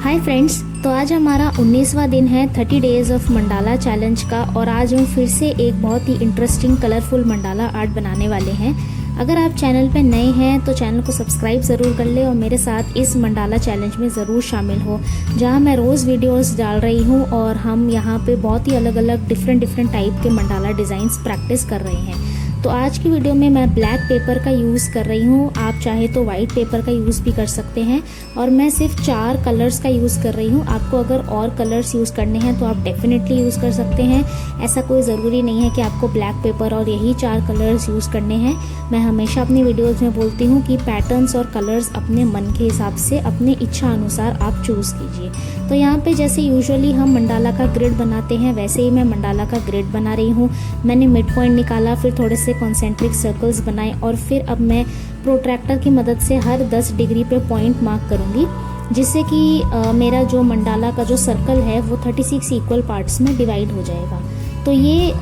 Hi friends, तो आज हमारा 19वां दिन है 30 डेज ऑफ मंडाला चैलेंज का। और आज हम फिर से एक बहुत ही इंटरेस्टिंग कलरफुल मंडाला आर्ट बनाने वाले हैं। अगर आप चैनल पे नए हैं तो चैनल को सब्सक्राइब ज़रूर कर ले और मेरे साथ इस मंडाला चैलेंज में ज़रूर शामिल हो, जहां मैं रोज़ वीडियोस डाल रही हूं और हम यहां पे बहुत ही अलग अलग डिफरेंट टाइप के मंडाला डिज़ाइंस प्रैक्टिस कर रहे हैं। तो आज की वीडियो में मैं ब्लैक पेपर का यूज़ कर रही हूँ। आप चाहे तो वाइट पेपर का यूज़ भी कर सकते हैं और मैं सिर्फ 4 कलर्स का यूज़ कर रही हूँ। आपको अगर और कलर्स यूज़ करने हैं तो आप डेफिनेटली यूज़ कर सकते हैं। ऐसा कोई ज़रूरी नहीं है कि आपको ब्लैक पेपर और यही 4 कलर्स यूज़ करने हैं। मैं हमेशा अपनी वीडियोज़ में बोलती हूँ कि पैटर्न्स और कलर्स अपने मन के हिसाब से अपने इच्छा अनुसार आप चूज़ कीजिए। तो यहाँ पे जैसे यूजुअली हम मंडाला का ग्रिड बनाते हैं, वैसे ही मैं मंडाला का ग्रिड बना रही हूँ। मैंने मिड पॉइंट निकाला, फिर थोड़े से कॉन्सेंट्रिक सर्कल्स बनाए और फिर अब मैं प्रोट्रैक्टर की मदद से हर 10 डिग्री पे पॉइंट मार्क करूँगी, जिससे कि मेरा जो मंडाला का जो सर्कल है वो 36 इक्वल पार्ट्स में डिवाइड हो जाएगा। तो ये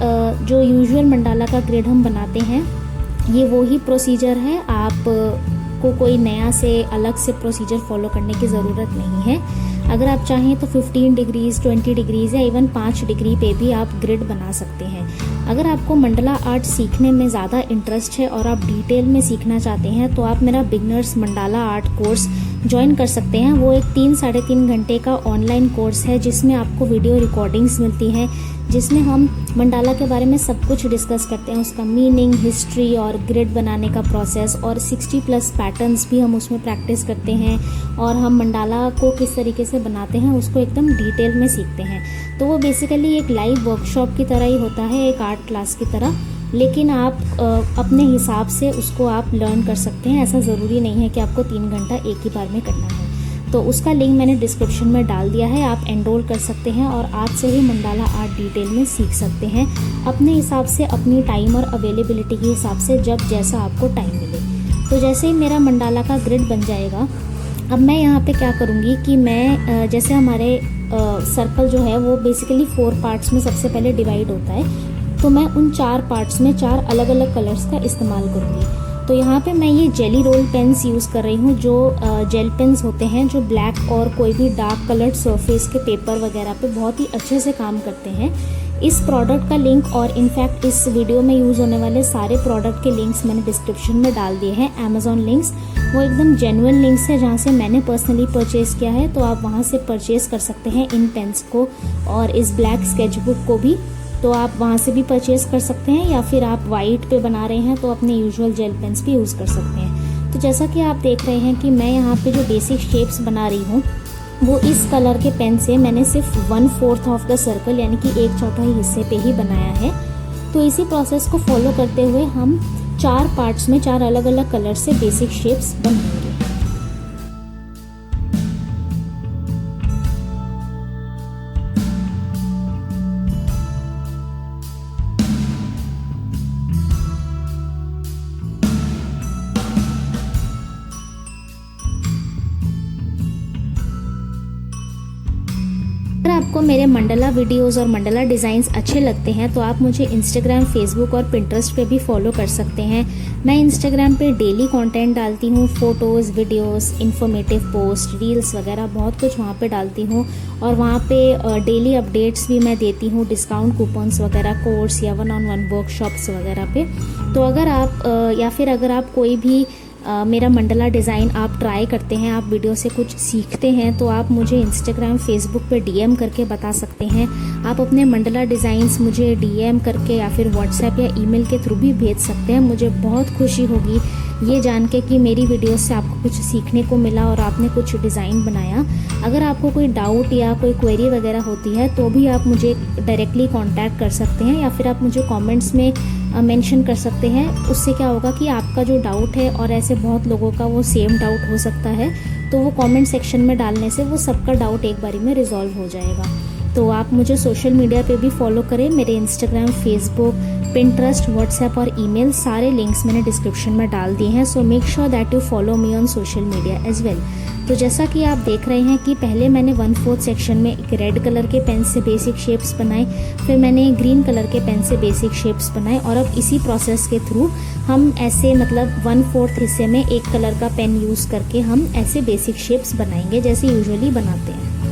जो यूजुअल मंडाला का ग्रिड हम बनाते हैं ये वो ही प्रोसीजर है। आप को कोई नया से अलग से प्रोसीजर फॉलो करने की ज़रूरत नहीं है। अगर आप चाहें तो 15 डिग्रीज, 20 डिग्रीज या इवन 5 डिग्री पे भी आप ग्रिड बना सकते हैं। अगर आपको मंडला आर्ट सीखने में ज़्यादा इंटरेस्ट है और आप डिटेल में सीखना चाहते हैं तो आप मेरा beginners mandala art course join कर सकते हैं। वो एक 3-3.5 घंटे का ऑनलाइन कोर्स है जिसमें आपको वीडियो रिकॉर्डिंग्स मिलती हैं, जिसमें हम मंडाला के बारे में सब कुछ डिस्कस करते हैं, उसका मीनिंग, हिस्ट्री और ग्रिड बनाने का प्रोसेस, और 60+ पैटर्न्स भी हम उसमें प्रैक्टिस करते हैं और हम मंडाला को किस तरीके से बनाते हैं उसको एकदम डिटेल में सीखते हैं। तो वो बेसिकली एक लाइव वर्कशॉप की तरह ही होता है, एक आर्ट क्लास की तरह, लेकिन आप अपने हिसाब से उसको आप लर्न कर सकते हैं। ऐसा ज़रूरी नहीं है कि आपको 3 घंटा एक ही बार में करना है। तो उसका लिंक मैंने डिस्क्रिप्शन में डाल दिया है, आप एनरोल कर सकते हैं और आज से ही मंडाला आर्ट डिटेल में सीख सकते हैं अपने हिसाब से, अपनी टाइम और अवेलेबिलिटी के हिसाब से, जब जैसा आपको टाइम मिले। तो जैसे ही मेरा मंडाला का ग्रिड बन जाएगा, अब मैं यहाँ पे क्या करूँगी कि मैं जैसे हमारे सर्कल जो है वो बेसिकली 4 पार्ट्स में सबसे पहले डिवाइड होता है, तो मैं उन 4 पार्ट्स में 4 अलग अलग कलर्स का इस्तेमाल करूँगी। तो यहाँ पे मैं ये जेली रोल पेन्स यूज़ कर रही हूँ, जो जेल पेन्स होते हैं जो ब्लैक और कोई भी डार्क कलर्ड सरफेस के पेपर वगैरह पे बहुत ही अच्छे से काम करते हैं। इस प्रोडक्ट का लिंक और इनफैक्ट इस वीडियो में यूज़ होने वाले सारे प्रोडक्ट के लिंक्स मैंने डिस्क्रिप्शन में डाल दिए हैं। अमेजॉन लिंक्स वो एकदम जेन्युइन लिंक्स है जहाँ से मैंने पर्सनली परचेज़ किया है, तो आप वहाँ से परचेज़ कर सकते हैं इन पेन्स को और इस ब्लैक स्केचबुक को भी। तो आप वहाँ से भी परचेज़ कर सकते हैं, या फिर आप वाइट पे बना रहे हैं तो अपने यूजुअल जेल पेन्स भी यूज़ कर सकते हैं। तो जैसा कि आप देख रहे हैं कि मैं यहाँ पे जो बेसिक शेप्स बना रही हूँ वो इस कलर के पेन से मैंने सिर्फ 1/4 ऑफ द सर्कल यानी कि 1/4 हिस्से पे ही बनाया है। तो इसी प्रोसेस को फॉलो करते हुए हम 4 पार्ट्स में 4 अलग अलग कलर से बेसिक शेप्स बनाएंगे। अगर आपको मेरे मंडला वीडियोस और मंडला डिज़ाइंस अच्छे लगते हैं तो आप मुझे इंस्टाग्राम, फेसबुक और पिंटरेस्ट पे भी फॉलो कर सकते हैं। मैं इंस्टाग्राम पे डेली कंटेंट डालती हूँ, photos, videos, informative post, reels वगैरह बहुत कुछ वहाँ पे डालती हूँ और वहाँ पे डेली अपडेट्स भी मैं देती हूँ, डिस्काउंट कूपन्स वगैरह, कोर्स या 1-on-1 वर्कशॉप्स वगैरह पे। तो अगर आप या फिर अगर आप कोई भी मेरा मंडला डिज़ाइन आप ट्राई करते हैं, आप वीडियो से कुछ सीखते हैं, तो आप मुझे इंस्टाग्राम, फेसबुक पे डीएम करके बता सकते हैं। आप अपने मंडला डिज़ाइंस मुझे डीएम करके या फिर व्हाट्सएप या ईमेल के थ्रू भी भेज सकते हैं। मुझे बहुत खुशी होगी ये जान के कि मेरी वीडियो से आपको कुछ सीखने को मिला और आपने कुछ डिज़ाइन बनाया। अगर आपको कोई डाउट या कोई क्वेरी वगैरह होती है तो भी आप मुझे डायरेक्टली कांटेक्ट कर सकते हैं या फिर आप मुझे कमेंट्स में मेंशन कर सकते हैं। उससे क्या होगा कि आपका जो डाउट है, और ऐसे बहुत लोगों का वो सेम डाउट हो सकता है, तो वो कमेंट सेक्शन में डालने से वो सबका डाउट एक बारी में रिजॉल्व हो जाएगा। तो आप मुझे सोशल मीडिया पे भी फॉलो करें। मेरे इंस्टाग्राम, फेसबुक, पिंटरेस्ट, व्हाट्सएप और ईमेल सारे लिंक्स मैंने डिस्क्रिप्शन में डाल दिए हैं। So make sure that you follow me on social media as well. तो जैसा कि आप देख रहे हैं कि पहले मैंने 1/4 सेक्शन में एक रेड कलर के पेन से बेसिक शेप्स बनाए, फिर मैंने ग्रीन कलर के पेन से बेसिक शेप्स बनाए, और अब इसी प्रोसेस के थ्रू हम ऐसे मतलब 1/4 हिस्से में एक कलर का पेन यूज़ करके हम ऐसे बेसिक शेप्स बनाएंगे जैसे यूजुअली बनाते हैं।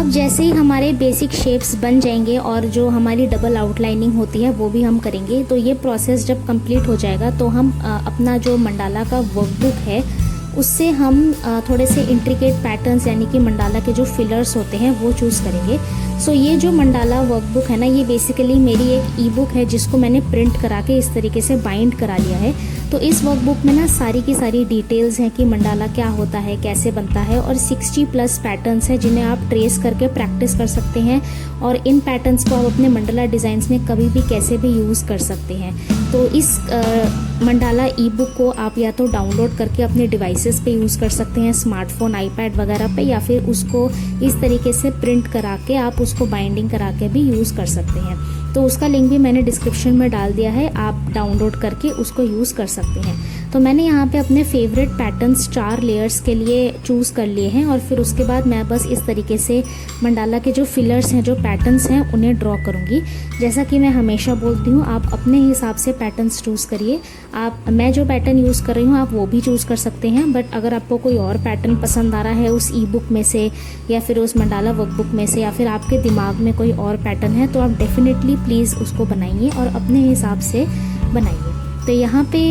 अब जैसे ही हमारे बेसिक शेप्स बन जाएंगे और जो हमारी डबल आउटलाइनिंग होती है वो भी हम करेंगे। तो ये प्रोसेस जब कंप्लीट हो जाएगा तो हम अपना जो मंडाला का वर्कबुक है उससे हम थोड़े से इंट्रिकेट पैटर्न्स यानी कि मंडाला के जो फिलर्स होते हैं वो चूज़ करेंगे। सो ये जो मंडाला वर्कबुक है ना, ये बेसिकली मेरी एक ई बुक है जिसको मैंने प्रिंट करा के इस तरीके से बाइंड करा लिया है। तो इस वर्कबुक में ना सारी की सारी डिटेल्स हैं कि मंडाला क्या होता है, कैसे बनता है, और 60+ पैटर्न्स हैं जिन्हें आप ट्रेस करके प्रैक्टिस कर सकते हैं और इन पैटर्न्स को आप अपने मंडाला डिज़ाइंस में कभी भी कैसे भी यूज़ कर सकते हैं। तो इस मंडाला ई बुक को आप या तो डाउनलोड करके अपने डिवाइसेस पे यूज़ कर सकते हैं, स्मार्टफोन, आईपैड वगैरह पे, या फिर उसको इस तरीके से प्रिंट करा के आप उसको बाइंडिंग करा के भी यूज़ कर सकते हैं। तो उसका लिंक भी मैंने डिस्क्रिप्शन में डाल दिया है, आप डाउनलोड करके उसको यूज़ कर सकते हैं। तो मैंने यहाँ पे अपने फेवरेट पैटर्न्स 4 लेयर्स के लिए चूज़ कर लिए हैं और फिर उसके बाद मैं बस इस तरीके से मंडाला के जो फिलर्स हैं, जो पैटर्न्स हैं, उन्हें ड्रॉ करूँगी। जैसा कि मैं हमेशा बोलती हूँ, आप अपने हिसाब से पैटर्न्स चूज़ करिए। मैं जो पैटर्न यूज़ कर रही हूँ आप वो भी चूज़ कर सकते हैं, बट अगर आपको कोई और पैटर्न पसंद आ रहा है उस ई बुक में से या फिर उस मंडाला वर्कबुक में से, या फिर आपके दिमाग में कोई और पैटर्न है, तो आप डेफिनेटली प्लीज़ उसको बनाइए और अपने हिसाब से बनाइए। तो यहाँ पे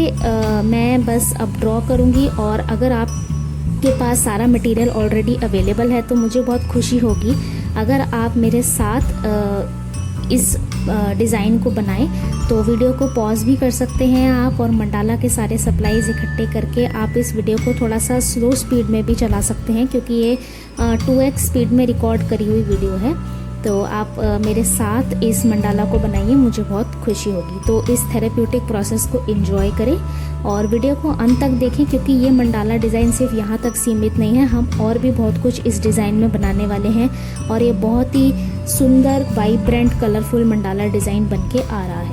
मैं बस अब ड्रॉ करूँगी, और अगर आपके पास सारा मटेरियल ऑलरेडी अवेलेबल है तो मुझे बहुत खुशी होगी अगर आप मेरे साथ इस डिज़ाइन को बनाएं। तो वीडियो को पॉज भी कर सकते हैं आप, और मंडाला के सारे सप्लाईज इकट्ठे करके आप इस वीडियो को थोड़ा सा स्लो स्पीड में भी चला सकते हैं, क्योंकि ये 2x स्पीड में रिकॉर्ड करी हुई वीडियो है। तो आप मेरे साथ इस मंडाला को बनाइए, मुझे बहुत खुशी होगी। तो इस थेरेप्यूटिक प्रोसेस को एंजॉय करें और वीडियो को अंत तक देखें, क्योंकि ये मंडाला डिज़ाइन सिर्फ यहाँ तक सीमित नहीं है, हम और भी बहुत कुछ इस डिज़ाइन में बनाने वाले हैं और ये बहुत ही सुंदर, वाइब्रेंट, कलरफुल मंडाला डिज़ाइन बन के आ रहा है।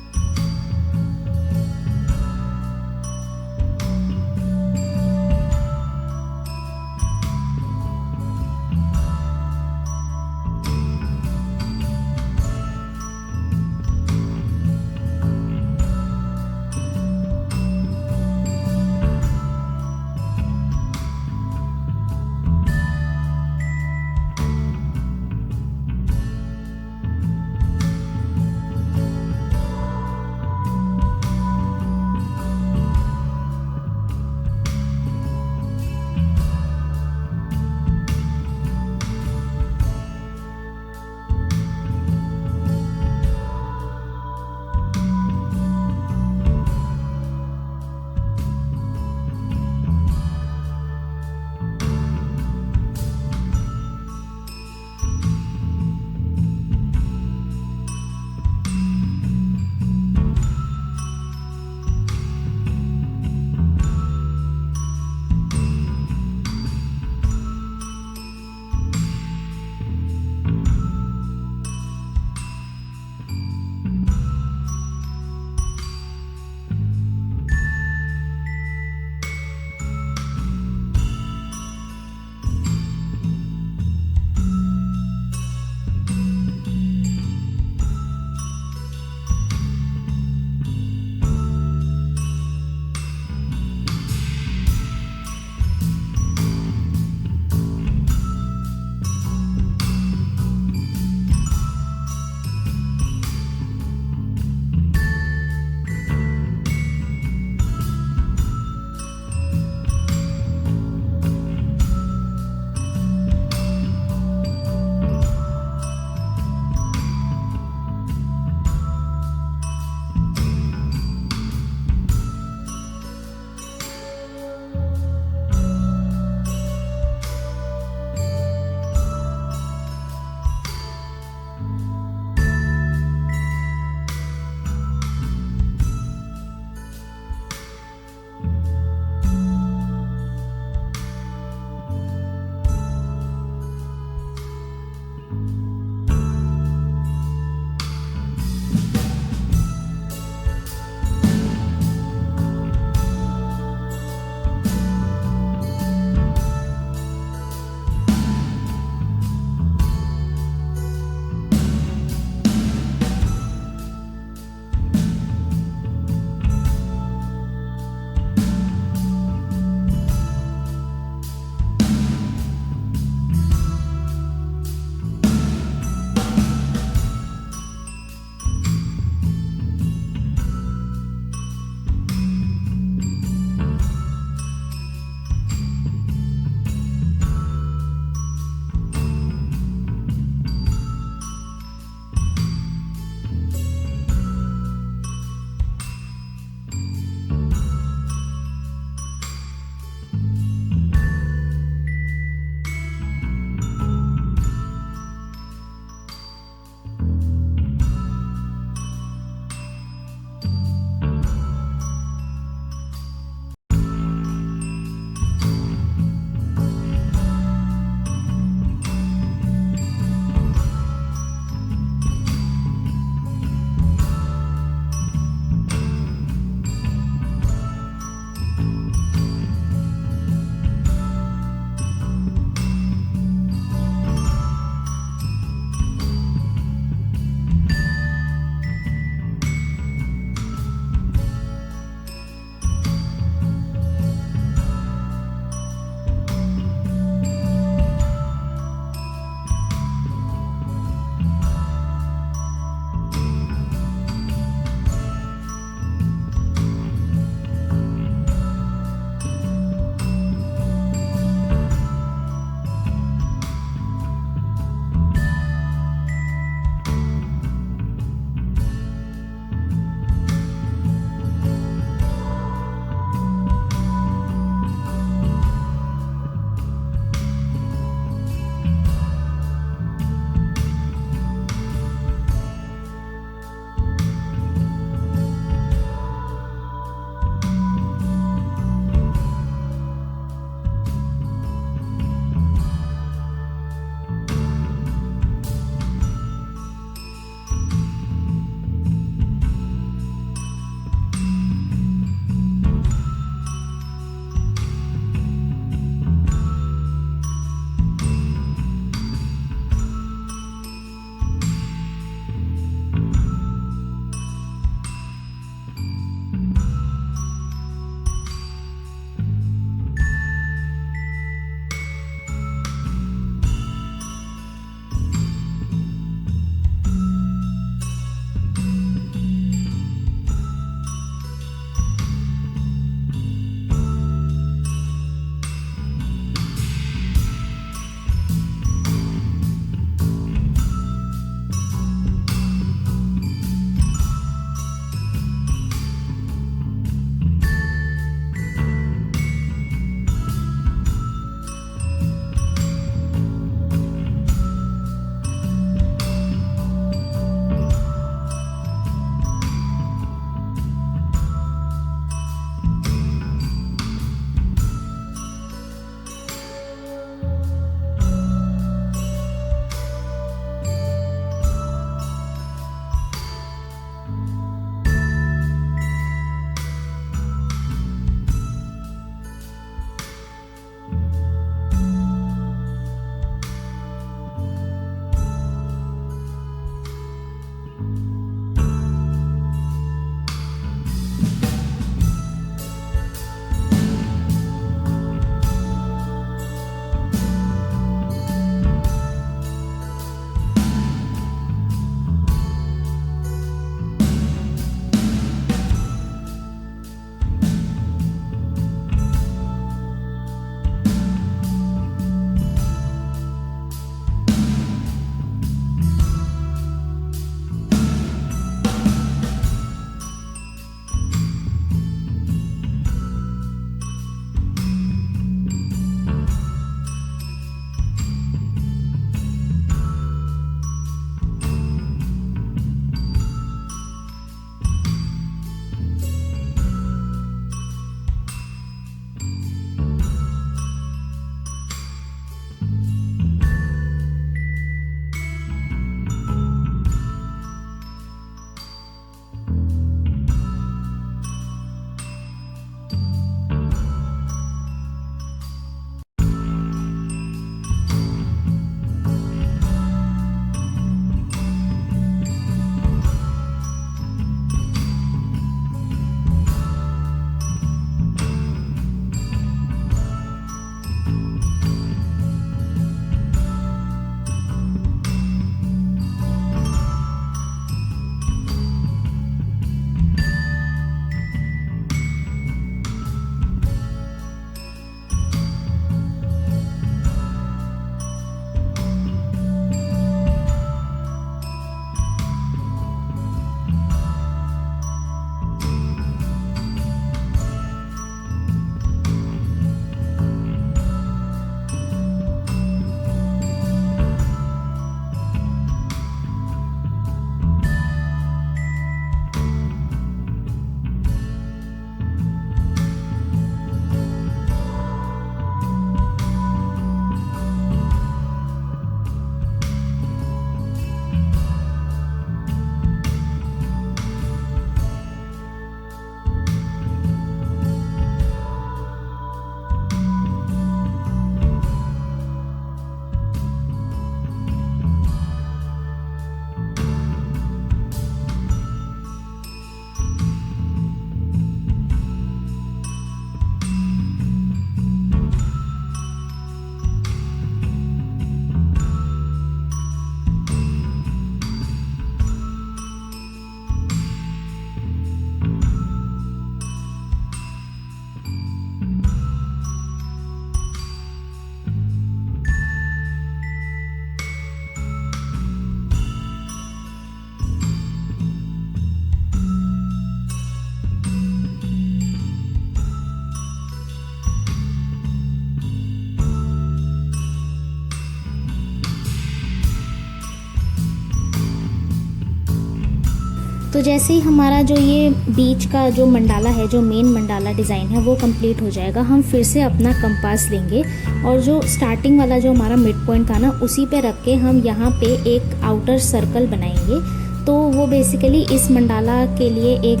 तो जैसे ही हमारा जो ये बीच का जो मंडाला है, जो मेन मंडाला डिज़ाइन है वो कंप्लीट हो जाएगा, हम फिर से अपना कंपास लेंगे और जो स्टार्टिंग वाला जो हमारा मिड पॉइंट था ना, उसी पे रख के हम यहाँ पे एक आउटर सर्कल बनाएंगे। तो वो बेसिकली इस मंडाला के लिए एक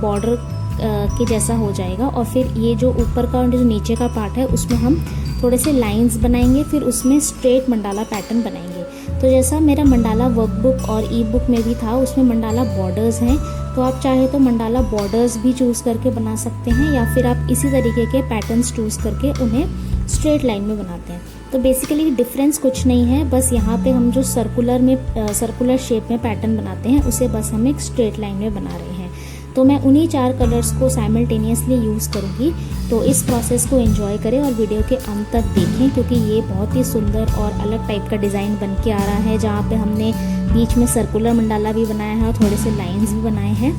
बॉर्डर के जैसा हो जाएगा। और फिर ये जो ऊपर का और जो नीचे का पार्ट है उसमें हम थोड़े से लाइंस बनाएंगे, फिर उसमें स्ट्रेट मंडाला पैटर्न बनाएंगे। तो जैसा मेरा मंडाला वर्कबुक और ई बुक में भी था, उसमें मंडाला बॉर्डर्स हैं, तो आप चाहे तो मंडाला बॉर्डर्स भी चूज़ करके बना सकते हैं, या फिर आप इसी तरीके के पैटर्न्स चूज़ करके उन्हें स्ट्रेट लाइन में बनाते हैं। तो बेसिकली डिफरेंस कुछ नहीं है, बस यहाँ पे हम जो सर्कुलर शेप में पैटर्न बनाते हैं उसे बस हम एक स्ट्रेट लाइन में बना रहे हैं। तो मैं उन्हीं 4 कलर्स को साइमल्टेनियसली यूज़ करूँगी। तो इस प्रोसेस को एंजॉय करें और वीडियो के अंत तक देखें, क्योंकि ये बहुत ही सुंदर और अलग टाइप का डिज़ाइन बन के आ रहा है, जहाँ पे हमने बीच में सर्कुलर मंडाला भी बनाया है और थोड़े से लाइंस भी बनाए हैं।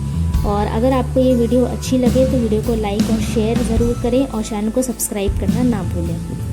और अगर आपको ये वीडियो अच्छी लगे तो वीडियो को लाइक और शेयर ज़रूर करें और चैनल को सब्सक्राइब करना ना भूलें।